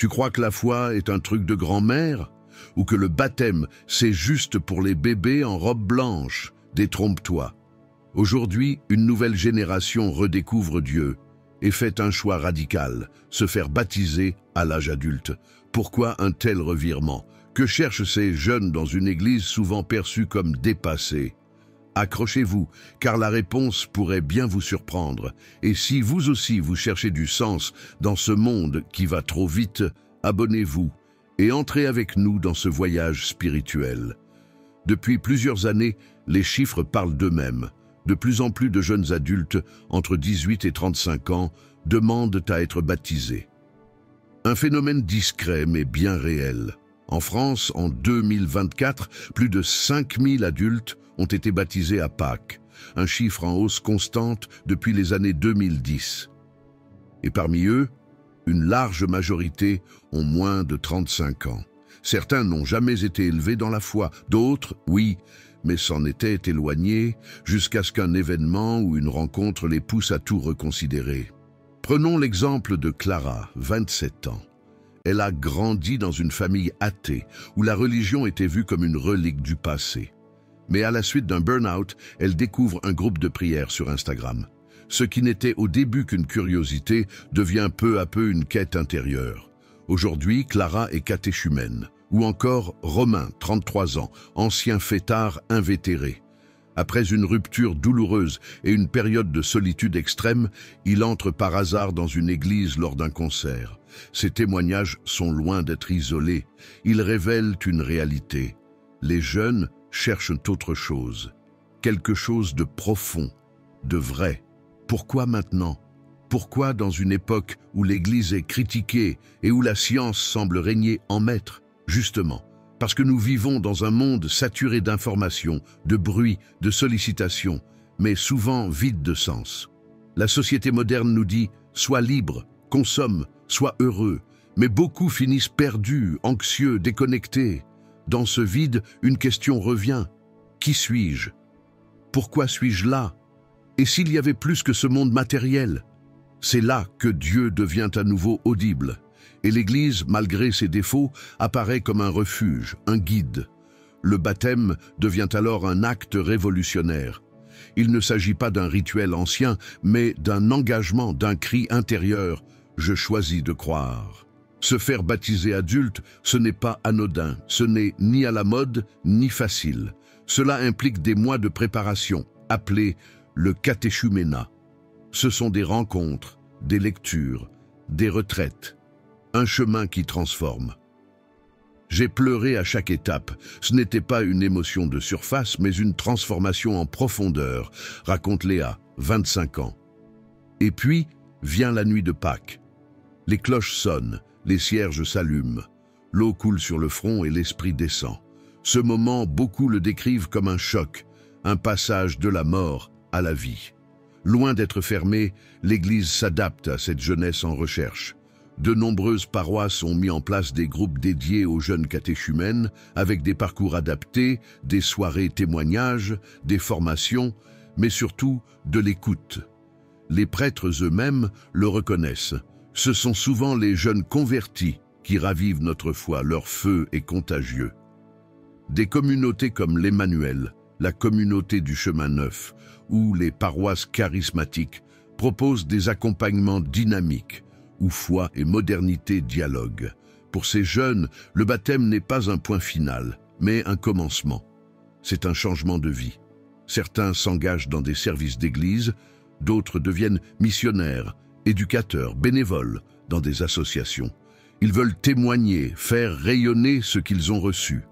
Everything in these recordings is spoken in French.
Tu crois que la foi est un truc de grand-mère? Ou que le baptême, c'est juste pour les bébés en robe blanche? Détrompe-toi. Aujourd'hui, une nouvelle génération redécouvre Dieu et fait un choix radical, se faire baptiser à l'âge adulte. Pourquoi un tel revirement? Que cherchent ces jeunes dans une église souvent perçue comme dépassée? Accrochez-vous, car la réponse pourrait bien vous surprendre. Et si vous aussi vous cherchez du sens dans ce monde qui va trop vite, abonnez-vous et entrez avec nous dans ce voyage spirituel. Depuis plusieurs années, les chiffres parlent d'eux-mêmes. De plus en plus de jeunes adultes, entre 18 et 35 ans, demandent à être baptisés. Un phénomène discret mais bien réel. En France, en 2024, plus de 5000 adultes ont été baptisés à Pâques, un chiffre en hausse constante depuis les années 2010. Et parmi eux, une large majorité ont moins de 35 ans. Certains n'ont jamais été élevés dans la foi, d'autres, oui, mais s'en étaient éloignés jusqu'à ce qu'un événement ou une rencontre les pousse à tout reconsidérer. Prenons l'exemple de Clara, 27 ans. Elle a grandi dans une famille athée, où la religion était vue comme une relique du passé. Mais à la suite d'un burn-out, elle découvre un groupe de prière sur Instagram. Ce qui n'était au début qu'une curiosité devient peu à peu une quête intérieure. Aujourd'hui, Clara est catéchumène. Ou encore Romain, 33 ans, ancien fêtard invétéré. Après une rupture douloureuse et une période de solitude extrême, il entre par hasard dans une église lors d'un concert. Ses témoignages sont loin d'être isolés. Ils révèlent une réalité. Les jeunes cherchent autre chose. Quelque chose de profond, de vrai. Pourquoi maintenant? Pourquoi dans une époque où l'Église est critiquée et où la science semble régner en maître? Justement, parce que nous vivons dans un monde saturé d'informations, de bruit, de sollicitations, mais souvent vide de sens. La société moderne nous dit « sois libre, consomme, sois heureux », mais beaucoup finissent perdus, anxieux, déconnectés. Dans ce vide, une question revient. Qui suis-je? Pourquoi suis-je là? Et s'il y avait plus que ce monde matériel? C'est là que Dieu devient à nouveau audible. Et l'Église, malgré ses défauts, apparaît comme un refuge, un guide. Le baptême devient alors un acte révolutionnaire. Il ne s'agit pas d'un rituel ancien, mais d'un engagement, d'un cri intérieur « Je choisis de croire ». Se faire baptiser adulte, ce n'est pas anodin, ce n'est ni à la mode, ni facile. Cela implique des mois de préparation, appelés le catéchuménat. Ce sont des rencontres, des lectures, des retraites. Un chemin qui transforme. J'ai pleuré à chaque étape. Ce n'était pas une émotion de surface, mais une transformation en profondeur, raconte Léa, 25 ans. Et puis, vient la nuit de Pâques. Les cloches sonnent, les cierges s'allument. L'eau coule sur le front et l'esprit descend. Ce moment, beaucoup le décrivent comme un choc, un passage de la mort à la vie. Loin d'être fermée, l'Église s'adapte à cette jeunesse en recherche. De nombreuses paroisses ont mis en place des groupes dédiés aux jeunes catéchumènes, avec des parcours adaptés, des soirées témoignages, des formations, mais surtout de l'écoute. Les prêtres eux-mêmes le reconnaissent. Ce sont souvent les jeunes convertis qui ravivent notre foi, leur feu est contagieux. Des communautés comme l'Emmanuel, la communauté du chemin neuf, ou les paroisses charismatiques proposent des accompagnements dynamiques, où foi et modernité dialoguent. Pour ces jeunes, le baptême n'est pas un point final, mais un commencement. C'est un changement de vie. Certains s'engagent dans des services d'église, d'autres deviennent missionnaires, éducateurs, bénévoles dans des associations. Ils veulent témoigner, faire rayonner ce qu'ils ont reçu,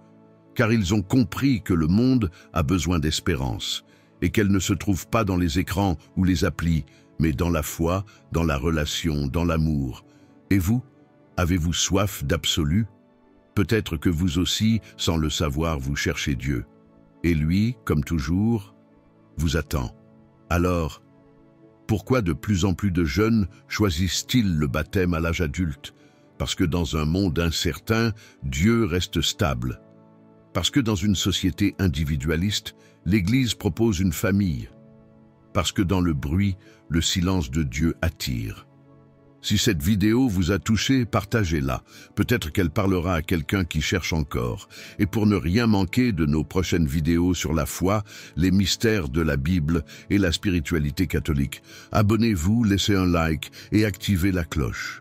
car ils ont compris que le monde a besoin d'espérance et qu'elle ne se trouve pas dans les écrans ou les applis, mais dans la foi, dans la relation, dans l'amour. Et vous, avez-vous soif d'absolu? Peut-être que vous aussi, sans le savoir, vous cherchez Dieu. Et lui, comme toujours, vous attend. Alors, pourquoi de plus en plus de jeunes choisissent-ils le baptême à l'âge adulte? Parce que dans un monde incertain, Dieu reste stable. Parce que dans une société individualiste, l'Église propose une famille. Parce que dans le bruit, le silence de Dieu attire. Si cette vidéo vous a touché, partagez-la. Peut-être qu'elle parlera à quelqu'un qui cherche encore. Et pour ne rien manquer de nos prochaines vidéos sur la foi, les mystères de la Bible et la spiritualité catholique, abonnez-vous, laissez un like et activez la cloche.